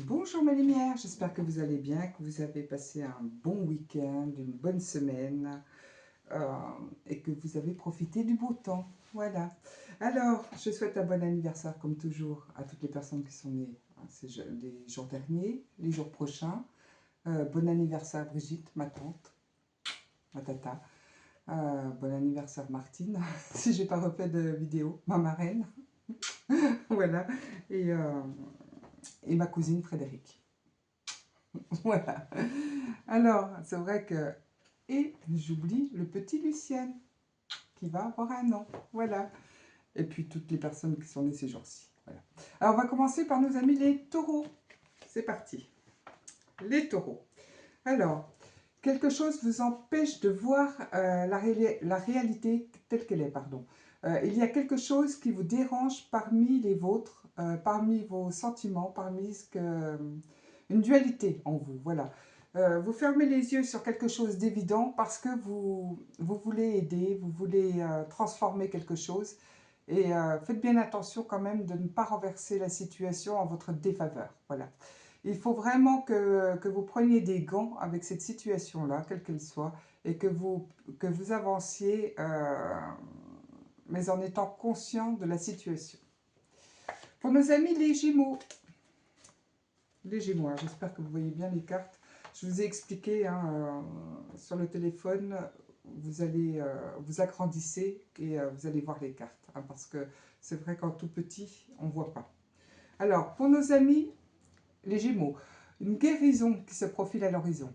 Bonjour mes lumières, j'espère que vous allez bien, que vous avez passé un bon week-end, une bonne semaine euh, et que vous avez profité du beau temps. Voilà. Alors, je souhaite un bon anniversaire comme toujours à toutes les personnes qui sont nées les jours derniers, les jours prochains. Bon anniversaire Brigitte, ma tante, ma tata. Bon anniversaire Martine, si j'ai pas refait de vidéo, ma marraine. Voilà. Et, euh, et ma cousine Frédéric. Voilà. Alors, c'est vrai que... Et j'oublie le petit Lucien, qui va avoir 1 an. Voilà. Et puis toutes les personnes qui sont nées ces jours-ci. Voilà. Alors, on va commencer par nos amis les taureaux. C'est parti. Les taureaux. Alors, quelque chose vous empêche de voir la réalité telle qu'elle est, pardon. Il y a quelque chose qui vous dérange parmi les vôtres, parmi vos sentiments, parmi une dualité en vous, voilà. Vous fermez les yeux sur quelque chose d'évident parce que vous voulez aider, vous voulez transformer quelque chose. Et faites bien attention quand même de ne pas renverser la situation en votre défaveur. Voilà. Il faut vraiment que vous preniez des gants avec cette situation-là, quelle qu'elle soit, et que vous avanciez, mais en étant conscient de la situation. Pour nos amis les Gémeaux, j'espère que vous voyez bien les cartes. Je vous ai expliqué sur le téléphone, vous allez vous agrandissez et vous allez voir les cartes, parce que c'est vrai qu'en tout petit, on ne voit pas. Alors, pour nos amis les Gémeaux, une guérison qui se profile à l'horizon.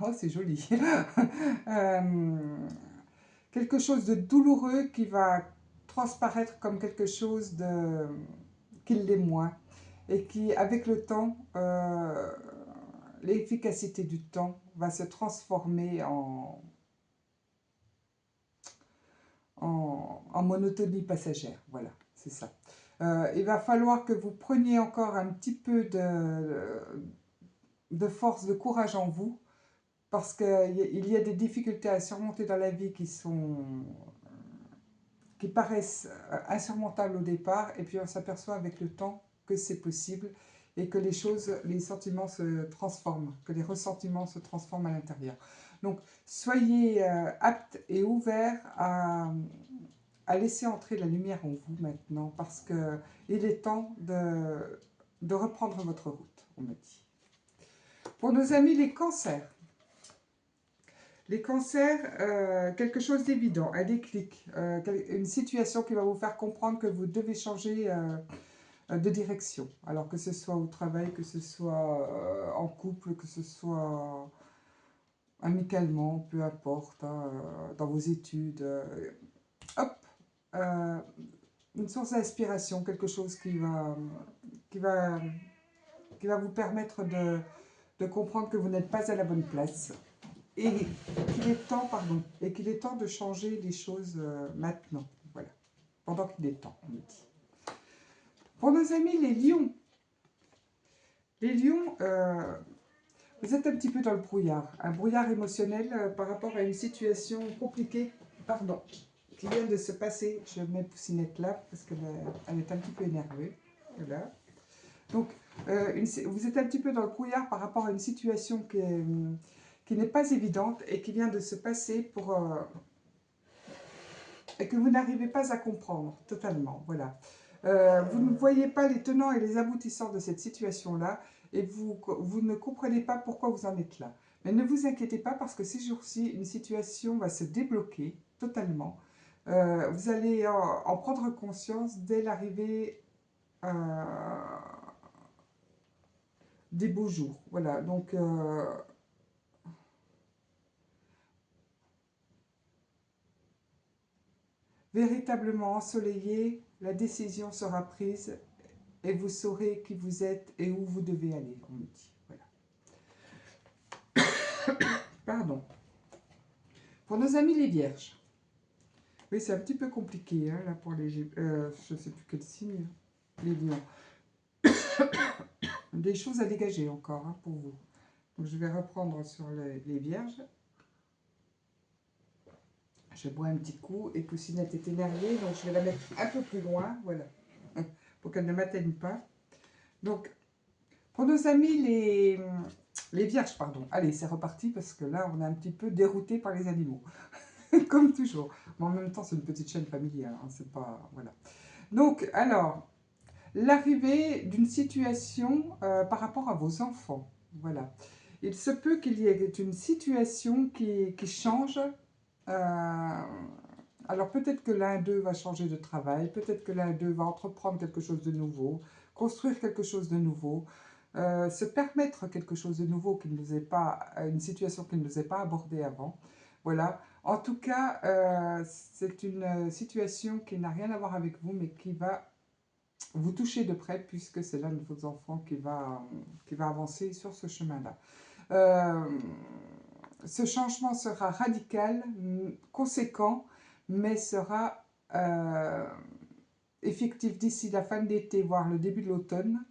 Oh, c'est joli. Quelque chose de douloureux qui va transparaître comme quelque chose qui l'est moins. Et qui, avec le temps, l'efficacité du temps va se transformer en monotonie passagère. Voilà, c'est ça. Il va falloir que vous preniez encore un petit peu de force, de courage en vous, parce qu'il y a des difficultés à surmonter dans la vie qui paraissent insurmontables au départ, et puis on s'aperçoit avec le temps que c'est possible, et que les sentiments se transforment, que les ressentiments se transforment à l'intérieur. Donc, soyez aptes et ouverts à laisser entrer la lumière en vous maintenant, parce qu'il est temps de reprendre votre route, on me dit. Pour nos amis les cancers, quelque chose d'évident, un déclic, une situation qui va vous faire comprendre que vous devez changer de direction. Alors que ce soit au travail, que ce soit en couple, que ce soit amicalement, peu importe, dans vos études. Hop, euh, une source d'inspiration, quelque chose qui va, qui va vous permettre de comprendre que vous n'êtes pas à la bonne place. Et qu'il est temps, et qu'il est temps de changer les choses maintenant, voilà, pendant qu'il est temps, on me dit. Pour nos amis les lions, vous êtes un petit peu dans le brouillard, un brouillard émotionnel par rapport à une situation compliquée, qui vient de se passer. Je mets Poussinette là, parce qu'elle est un petit peu énervée, voilà. Donc, vous êtes un petit peu dans le brouillard par rapport à une situation qui n'est pas évidente et qui vient de se passer et que vous n'arrivez pas à comprendre totalement. Voilà. Vous ne voyez pas les tenants et les aboutissants de cette situation-là et vous ne comprenez pas pourquoi vous en êtes là. Mais ne vous inquiétez pas parce que ces jours-ci, une situation va se débloquer totalement. Vous allez en prendre conscience dès l'arrivée des beaux jours. Voilà, donc véritablement ensoleillé, la décision sera prise et vous saurez qui vous êtes et où vous devez aller, on me dit. Voilà. Pardon. Pour nos amis les vierges. Oui, c'est un petit peu compliqué, hein, là, pour je ne sais plus quel signe, les lions. Des choses à dégager encore, hein, pour vous. Donc, je vais reprendre sur les vierges. Je bois un petit coup et Poussinette est énervée, donc je vais la mettre un peu plus loin, voilà, pour qu'elle ne m'atteigne pas. Donc, Pour nos amis les vierges, pardon. Allez, c'est reparti parce que là, on est un petit peu dérouté par les animaux. Comme toujours. Mais en même temps, c'est une petite chaîne familiale. Hein, c'est pas... Voilà. Donc, alors, l'arrivée d'une situation par rapport à vos enfants. Voilà. Il se peut qu'il y ait une situation qui change. Alors peut-être que l'un d'eux va changer de travail, peut-être que l'un d'eux va entreprendre quelque chose de nouveau, construire quelque chose de nouveau, se permettre quelque chose de nouveau qui ne nous est pas, une situation qui ne nous est pas abordée avant. Voilà. En tout cas, c'est une situation qui n'a rien à voir avec vous, mais qui va vous toucher de près, puisque c'est l'un de vos enfants qui va avancer sur ce chemin-là. Euh, Ce changement sera radical, conséquent, mais sera effectif d'ici la fin de l'été, voire le début de l'automne.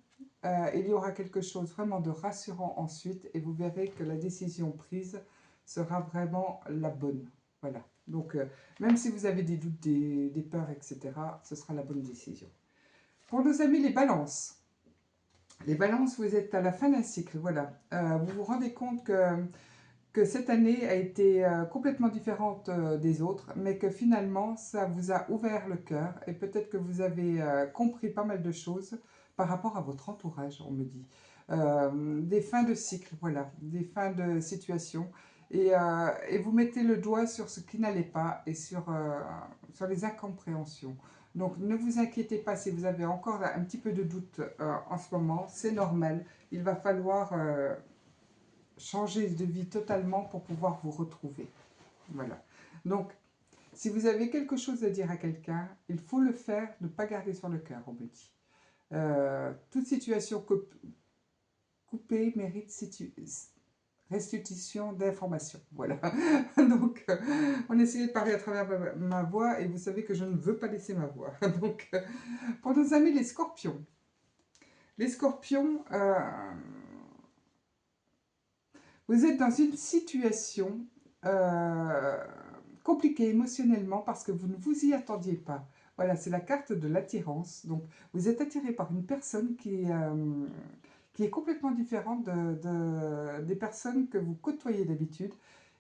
Il y aura quelque chose vraiment de rassurant ensuite, et vous verrez que la décision prise sera vraiment la bonne. Voilà. Donc, même si vous avez des doutes, des peurs, etc., ce sera la bonne décision. Pour nos amis les balances. Les balances, vous êtes à la fin d'un cycle, voilà. Vous vous rendez compte que cette année a été complètement différente des autres, mais que finalement, ça vous a ouvert le cœur et peut-être que vous avez compris pas mal de choses par rapport à votre entourage, on me dit. Des fins de cycle, voilà, des fins de situation. Et vous mettez le doigt sur ce qui n'allait pas et sur les incompréhensions. Donc ne vous inquiétez pas si vous avez encore un petit peu de doute en ce moment, c'est normal. Il va falloir changer de vie totalement pour pouvoir vous retrouver. Voilà. Donc, si vous avez quelque chose à dire à quelqu'un, il faut le faire, ne pas garder sur le cœur, on me dit. Toute situation coupée mérite restitution d'informations. Voilà. Donc, on essayait de parler à travers ma voix et vous savez que je ne veux pas laisser ma voix. Donc, pour nos amis les scorpions. Les scorpions, vous êtes dans une situation compliquée émotionnellement parce que vous ne vous y attendiez pas. Voilà, c'est la carte de l'attirance. Donc, vous êtes attiré par une personne qui est complètement différente des personnes que vous côtoyez d'habitude.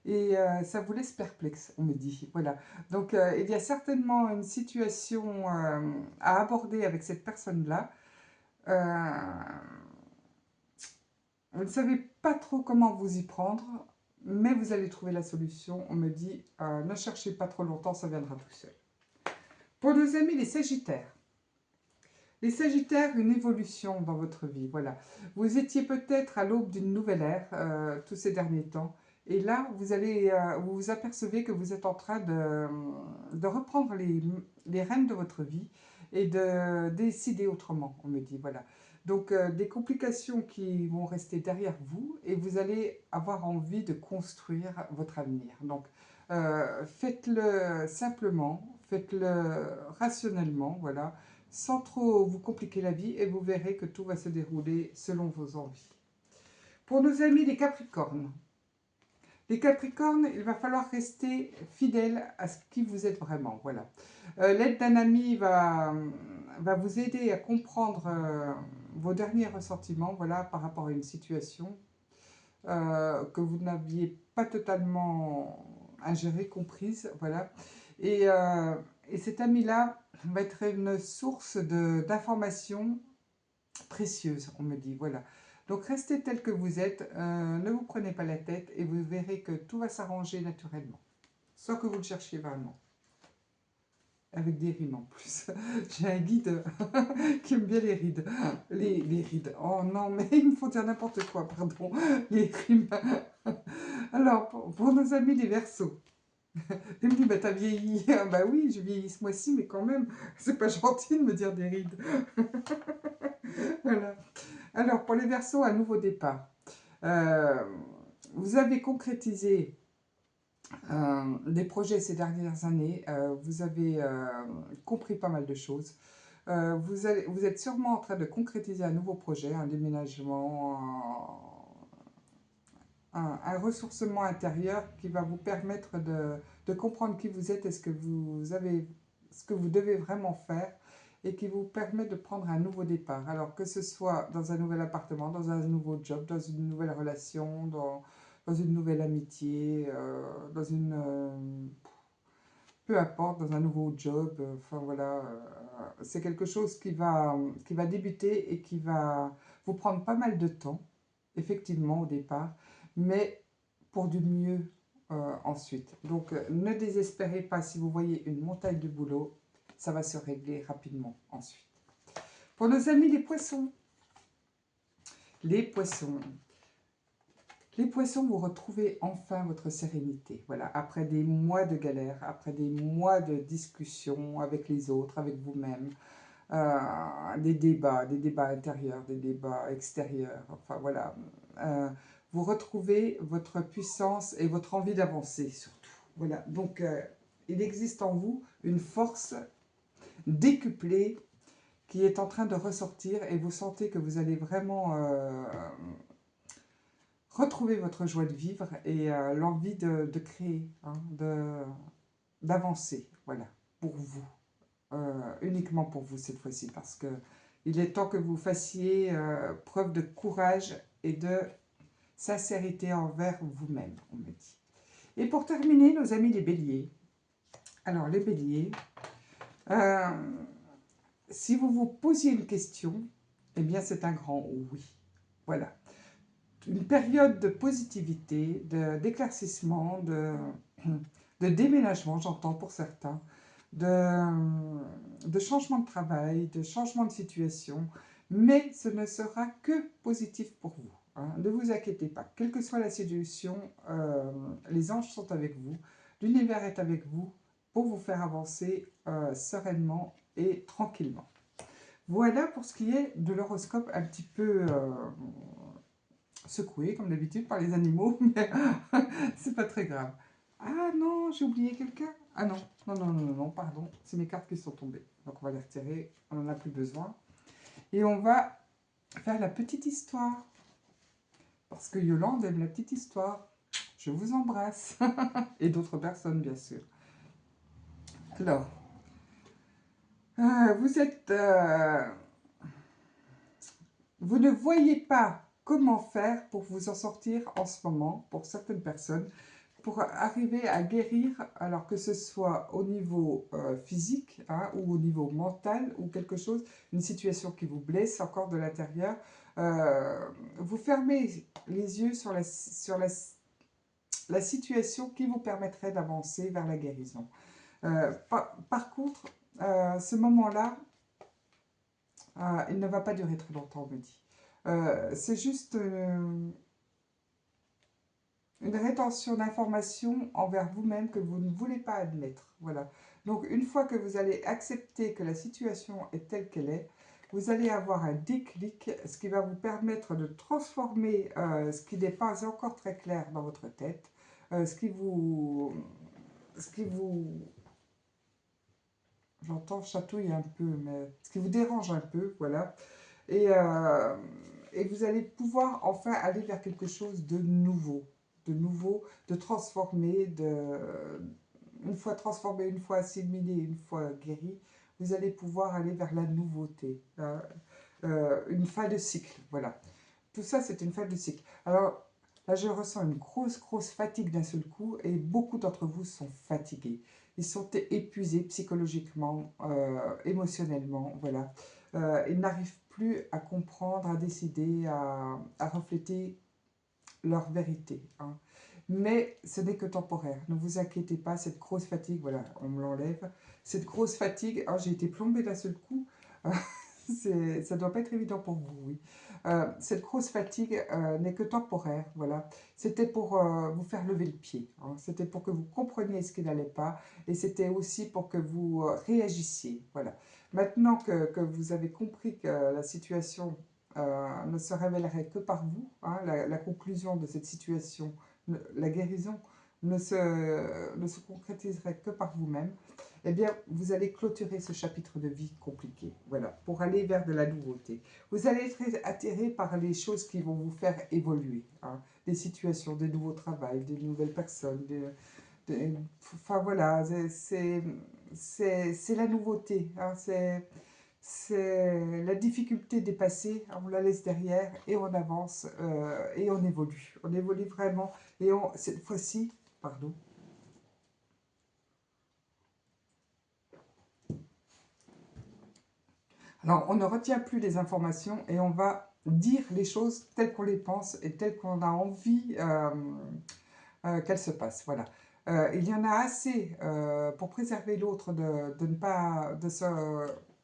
Et ça vous laisse perplexe, on me dit. Voilà. Donc, il y a certainement une situation à aborder avec cette personne-là. Vous ne savez pas trop comment vous y prendre, mais vous allez trouver la solution. On me dit, ne cherchez pas trop longtemps, ça viendra tout seul. Pour nos amis les Sagittaires. Les Sagittaires, une évolution dans votre vie, voilà. Vous étiez peut-être à l'aube d'une nouvelle ère tous ces derniers temps. Et là, vous vous apercevez que vous êtes en train de reprendre les rênes de votre vie et de décider autrement, on me dit, voilà. Donc, des complications qui vont rester derrière vous et vous allez avoir envie de construire votre avenir. Donc, faites-le simplement, faites-le rationnellement, voilà, sans trop vous compliquer la vie et vous verrez que tout va se dérouler selon vos envies. Pour nos amis les Capricornes, il va falloir rester fidèle à ce qui vous êtes vraiment. Voilà. L'aide d'un ami va vous aider à comprendre vos derniers ressentiments, voilà, par rapport à une situation que vous n'aviez pas totalement ingérée, comprise. Voilà. Et cet ami-là va être une source d'informations précieuses, on me dit. Voilà. Donc restez tel que vous êtes, ne vous prenez pas la tête et vous verrez que tout va s'arranger naturellement. Sans que vous le cherchiez vraiment. Avec des rimes en plus. J'ai un guide qui aime bien les rides. Les rides. Oh non, mais il me faut dire n'importe quoi, pardon. Les rimes. Alors, pour nos amis les Verseaux. Il me dit, bah t'as vieilli. Ah, bah oui, je vieillis ce mois-ci, mais quand même, c'est pas gentil de me dire des rides. Voilà. Alors, pour les Verseaux, un nouveau départ. Vous avez concrétisé des projets ces dernières années, vous avez compris pas mal de choses. Vous êtes sûrement en train de concrétiser un nouveau projet, un déménagement, un ressourcement intérieur qui va vous permettre de comprendre qui vous êtes et ce que vous devez vraiment faire. et qui vous permet de prendre un nouveau départ. Alors que ce soit dans un nouvel appartement, dans un nouveau job, dans une nouvelle relation, dans une nouvelle amitié, dans une... peu importe, dans un nouveau job, enfin voilà, c'est quelque chose qui va débuter et qui va vous prendre pas mal de temps, effectivement, au départ, mais pour du mieux ensuite. Donc, ne désespérez pas si vous voyez une montagne de boulot, ça va se régler rapidement ensuite. Pour nos amis les poissons, les poissons, vous retrouvez enfin votre sérénité. Voilà, après des mois de galère, après des mois de discussions avec les autres, avec vous-même, des débats intérieurs, des débats extérieurs, enfin voilà. Vous retrouvez votre puissance et votre envie d'avancer surtout. Voilà, donc il existe en vous une force décuplée qui est en train de ressortir et vous sentez que vous allez vraiment retrouver votre joie de vivre et l'envie de créer, hein, d'avancer, voilà, pour vous. Uniquement pour vous cette fois-ci, parce que il est temps que vous fassiez preuve de courage et de sincérité envers vous-même, on me dit. Et pour terminer, nos amis les béliers. Alors, les béliers, si vous vous posiez une question, eh bien, c'est un grand oui. Voilà. Une période de positivité, d'éclaircissement, de déménagement, j'entends pour certains, de changement de travail, de changement de situation, mais ce ne sera que positif pour vous. Hein. Ne vous inquiétez pas, quelle que soit la situation, les anges sont avec vous, l'univers est avec vous pour vous faire avancer sereinement et tranquillement. Voilà pour ce qui est de l'horoscope un petit peu secoué, comme d'habitude, par les animaux, mais c'est pas très grave. Ah non, j'ai oublié quelqu'un. Ah non, non, pardon, c'est mes cartes qui sont tombées. Donc on va les retirer, on n'en a plus besoin. Et on va faire la petite histoire. Parce que Yolande aime la petite histoire. Je vous embrasse. Et d'autres personnes, bien sûr. Alors, vous êtes... vous ne voyez pas comment faire pour vous en sortir en ce moment, pour certaines personnes, pour arriver à guérir, alors que ce soit au niveau physique, hein, ou au niveau mental, ou quelque chose, une situation qui vous blesse encore de l'intérieur, vous fermez les yeux sur la situation qui vous permettrait d'avancer vers la guérison. Par contre, ce moment-là, il ne va pas durer très longtemps, on me dit. C'est juste une rétention d'informations envers vous-même que vous ne voulez pas admettre. Voilà. Donc, une fois que vous allez accepter que la situation est telle qu'elle est, vous allez avoir un déclic, ce qui va vous permettre de transformer ce qui n'est pas encore très clair dans votre tête, ce qui vous... J'entends chatouille un peu, mais ce qui vous dérange un peu, voilà. Et vous allez pouvoir enfin aller vers quelque chose de nouveau, de transformé, une fois transformé, une fois assimilé, une fois guéri, vous allez pouvoir aller vers la nouveauté, une fin de cycle, voilà. Tout ça, c'est une fin de cycle. Alors, là, je ressens une grosse fatigue d'un seul coup et beaucoup d'entre vous sont fatigués. Ils sont épuisés psychologiquement, émotionnellement, voilà. Ils n'arrivent plus à comprendre, à décider, à refléter leur vérité. Hein. Mais ce n'est que temporaire. Ne vous inquiétez pas, cette grosse fatigue, voilà, on me l'enlève. Cette grosse fatigue, oh, j'ai été plombée d'un seul coup. Ça ne doit pas être évident pour vous, oui. Cette grosse fatigue n'est que temporaire, voilà. C'était pour vous faire lever le pied. Hein. C'était pour que vous compreniez ce qui n'allait pas. Et c'était aussi pour que vous réagissiez, voilà. Maintenant que vous avez compris que la situation ne se révélerait que par vous, hein, la conclusion de cette situation, la guérison ne se concrétiserait que par vous-même, eh bien, vous allez clôturer ce chapitre de vie compliqué, voilà, pour aller vers de la nouveauté. Vous allez être attiré par les choses qui vont vous faire évoluer, hein, des situations, des nouveaux travails, des nouvelles personnes, enfin voilà, c'est la nouveauté, hein, c'est la difficulté dépassée, on la laisse derrière et on avance et on évolue. On évolue vraiment et cette fois-ci, pardon. Alors, on ne retient plus les informations et on va dire les choses telles qu'on les pense et telles qu'on a envie qu'elles se passent. Voilà. Il y en a assez pour préserver l'autre de ne pas de se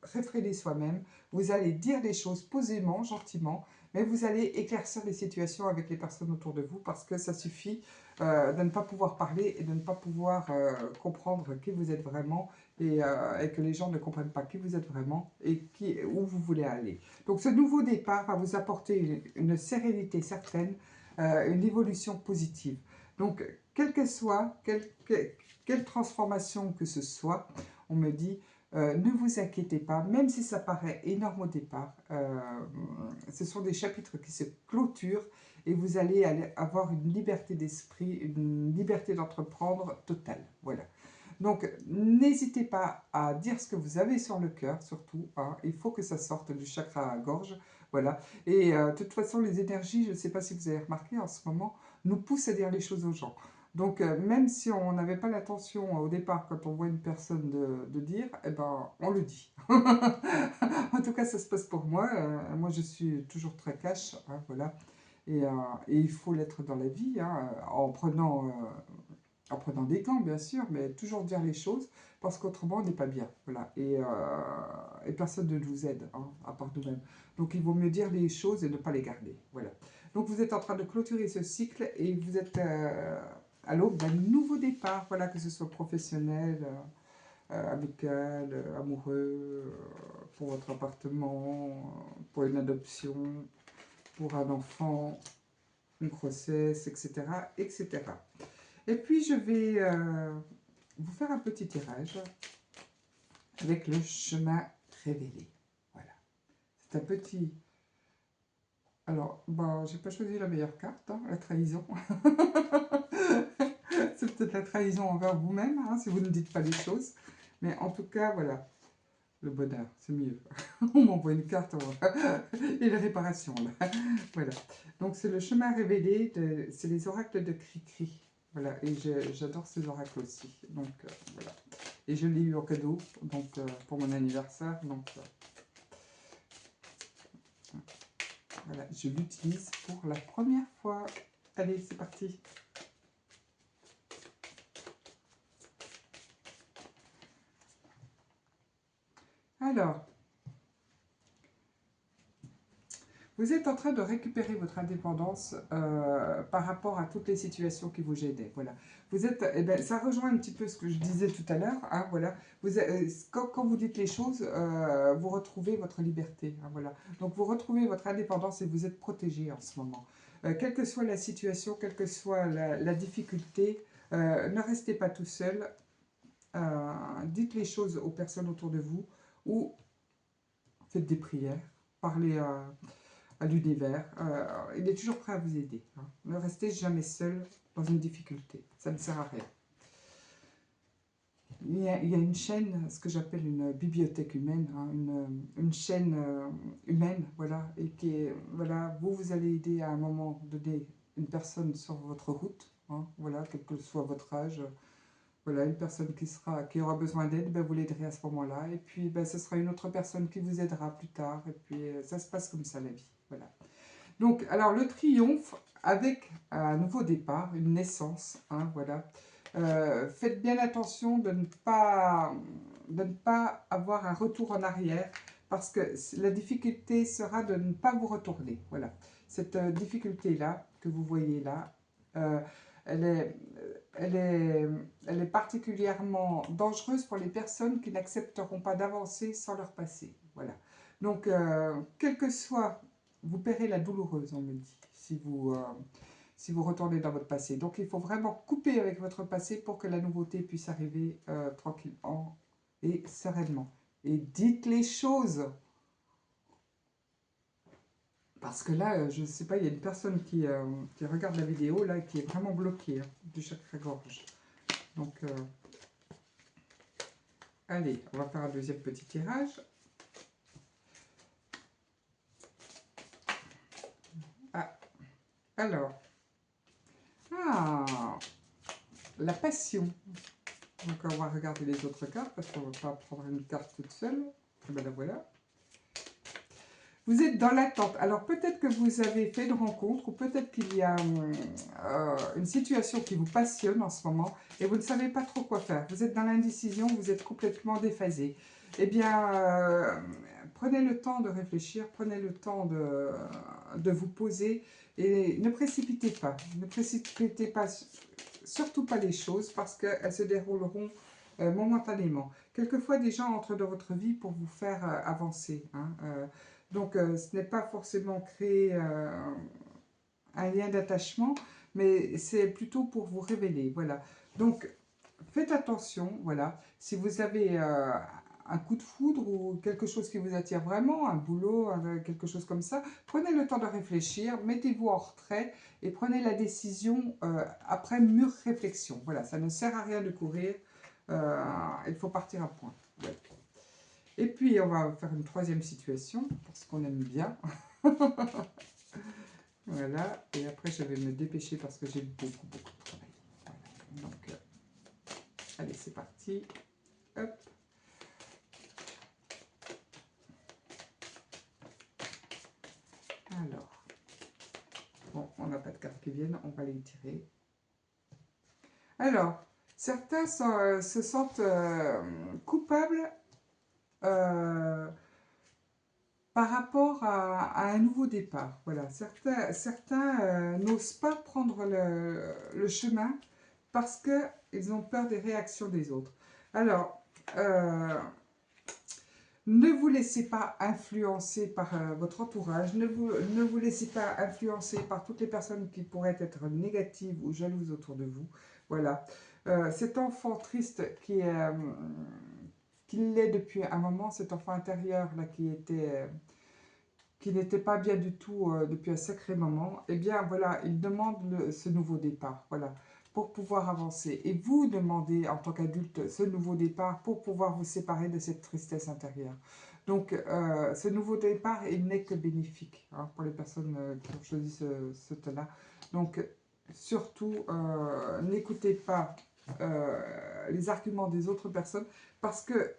réfréner soi-même. Vous allez dire les choses posément, gentiment, mais vous allez éclaircir les situations avec les personnes autour de vous parce que ça suffit de ne pas pouvoir parler et de ne pas pouvoir comprendre qui vous êtes vraiment et que les gens ne comprennent pas qui vous êtes vraiment et où vous voulez aller. Donc ce nouveau départ va vous apporter une sérénité certaine, une évolution positive. Donc, quelle que soit, quelle transformation que ce soit, on me dit, ne vous inquiétez pas, même si ça paraît énorme au départ, ce sont des chapitres qui se clôturent et vous allez avoir une liberté d'esprit, une liberté d'entreprendre totale. Voilà. Donc, n'hésitez pas à dire ce que vous avez sur le cœur, surtout. Hein. Il faut que ça sorte du chakra à gorge. Voilà. Et de toute façon, les énergies, je ne sais pas si vous avez remarqué en ce moment, nous poussent à dire les choses aux gens. Donc, même si on n'avait pas l'intention au départ, quand on voit une personne de dire, eh ben, on le dit. En tout cas, ça se passe pour moi. Moi, je suis toujours très cash. Hein, voilà. Et il faut l'être dans la vie, hein, en prenant des gants, bien sûr, mais toujours dire les choses, parce qu'autrement, on n'est pas bien. Voilà. Et personne ne nous aide, hein, à part nous-mêmes. Donc, il vaut mieux dire les choses et ne pas les garder. Voilà. Donc, vous êtes en train de clôturer ce cycle et vous êtes à l'aube d'un nouveau départ, voilà, que ce soit professionnel, amical, amoureux, pour votre appartement, pour une adoption, pour un enfant, une grossesse, etc., etc. Et puis, je vais vous faire un petit tirage avec le chemin révélé. Voilà. C'est un petit... Alors, bon, j'ai pas choisi la meilleure carte, hein, la trahison. C'est peut-être la trahison envers vous-même, hein, si vous ne dites pas les choses. Mais en tout cas, voilà. Le bonheur, c'est mieux. On m'envoie une carte et les réparations, là. Voilà. Donc, c'est le chemin révélé, c'est les oracles de Cri-Cri. Voilà, et j'adore ces oracles aussi. Donc, voilà. Et je l'ai eu en cadeau, donc, pour mon anniversaire. Donc, voilà, je l'utilise pour la première fois. Allez, c'est parti. Alors, vous êtes en train de récupérer votre indépendance par rapport à toutes les situations qui vous gênaient. Voilà. Vous êtes, eh ben, ça rejoint un petit peu ce que je disais tout à l'heure. Hein, voilà. Quand vous dites les choses, vous retrouvez votre liberté. Hein, voilà. Donc vous retrouvez votre indépendance et vous êtes protégé en ce moment. Quelle que soit la situation, quelle que soit la difficulté, ne restez pas tout seul. Dites les choses aux personnes autour de vous ou faites des prières, parlez à l'univers. Il est toujours prêt à vous aider. Hein. Ne restez jamais seul dans une difficulté. Ça ne sert à rien. Il y a une chaîne, ce que j'appelle une bibliothèque humaine, hein, une chaîne humaine, voilà, et qui est, voilà, vous allez aider à un moment donné une personne sur votre route, hein, voilà, quel que soit votre âge, voilà, une personne qui aura besoin d'aide, ben, vous l'aiderez à ce moment-là, et puis ben, ce sera une autre personne qui vous aidera plus tard, et puis ça se passe comme ça la vie, voilà. Donc, alors le triomphe avec un nouveau départ, une naissance, hein, voilà. Faites bien attention de ne pas avoir un retour en arrière parce que la difficulté sera de ne pas vous retourner. Voilà. Cette difficulté-là que vous voyez là, euh, elle est, elle est, elle est particulièrement dangereuse pour les personnes qui n'accepteront pas d'avancer sans leur passé. Voilà. Donc, quel que soit, vous paierez la douloureuse, on me dit, si vous retournez dans votre passé. Donc, il faut vraiment couper avec votre passé pour que la nouveauté puisse arriver tranquillement et sereinement. Et dites les choses. Parce que là, je ne sais pas, il y a une personne qui regarde la vidéo là, qui est vraiment bloquée hein, du chakra-gorge. Donc, allez, on va faire un deuxième petit tirage. Alors, la passion. Donc on va regarder les autres cartes parce qu'on ne va pas prendre une carte toute seule. Et ben la voilà. Vous êtes dans l'attente. Alors peut-être que vous avez fait une rencontre ou peut-être qu'il y a une situation qui vous passionne en ce moment et vous ne savez pas trop quoi faire. Vous êtes dans l'indécision, vous êtes complètement déphasé. Eh bien, prenez le temps de réfléchir, prenez le temps de vous poser et ne précipitez pas. Ne précipitez pas, surtout pas les choses parce qu'elles se dérouleront momentanément. Quelquefois, des gens entrent dans votre vie pour vous faire avancer. Hein, donc, ce n'est pas forcément créer un lien d'attachement, mais c'est plutôt pour vous révéler. Voilà. Donc, faites attention. Voilà. Si vous avez un coup de foudre ou quelque chose qui vous attire vraiment, un boulot, quelque chose comme ça, prenez le temps de réfléchir, mettez-vous en retrait et prenez la décision après mûre réflexion. Voilà, ça ne sert à rien de courir, il faut partir à point. Ouais. Et puis, on va faire une troisième situation, parce qu'on aime bien. Voilà, et après, je vais me dépêcher parce que j'ai beaucoup de travail. Voilà. Donc, allez, c'est parti. Hop. Alors, bon, on n'a pas de cartes qui viennent, on va les tirer. Alors, certains se sentent coupables par rapport à un nouveau départ. Voilà, certains n'osent pas prendre le chemin parce qu'ils ont peur des réactions des autres. Alors, ne vous laissez pas influencer par votre entourage, ne vous laissez pas influencer par toutes les personnes qui pourraient être négatives ou jalouses autour de vous. Voilà. Cet enfant triste qui l'est depuis un moment, cet enfant intérieur là qui n'était pas bien du tout depuis un sacré moment, eh bien voilà, il demande ce nouveau départ, voilà, pour pouvoir avancer. Et vous demandez en tant qu'adulte ce nouveau départ pour pouvoir vous séparer de cette tristesse intérieure. Donc ce nouveau départ, il n'est que bénéfique hein, pour les personnes qui ont choisi ce thème-là. Donc surtout, n'écoutez pas les arguments des autres personnes parce que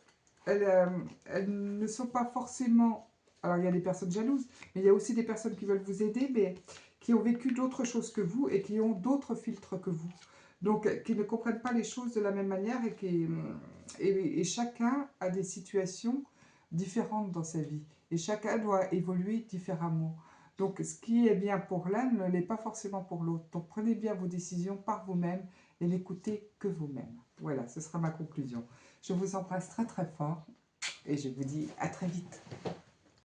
elles ne sont pas forcément... Alors, il y a des personnes jalouses, mais il y a aussi des personnes qui veulent vous aider, mais qui ont vécu d'autres choses que vous et qui ont d'autres filtres que vous. Donc, qui ne comprennent pas les choses de la même manière et chacun a des situations différentes dans sa vie. Et chacun doit évoluer différemment. Donc, ce qui est bien pour l'un ne l'est pas forcément pour l'autre. Donc, prenez bien vos décisions par vous-même et n'écoutez que vous-même. Voilà, ce sera ma conclusion. Je vous embrasse très très fort et je vous dis à très vite.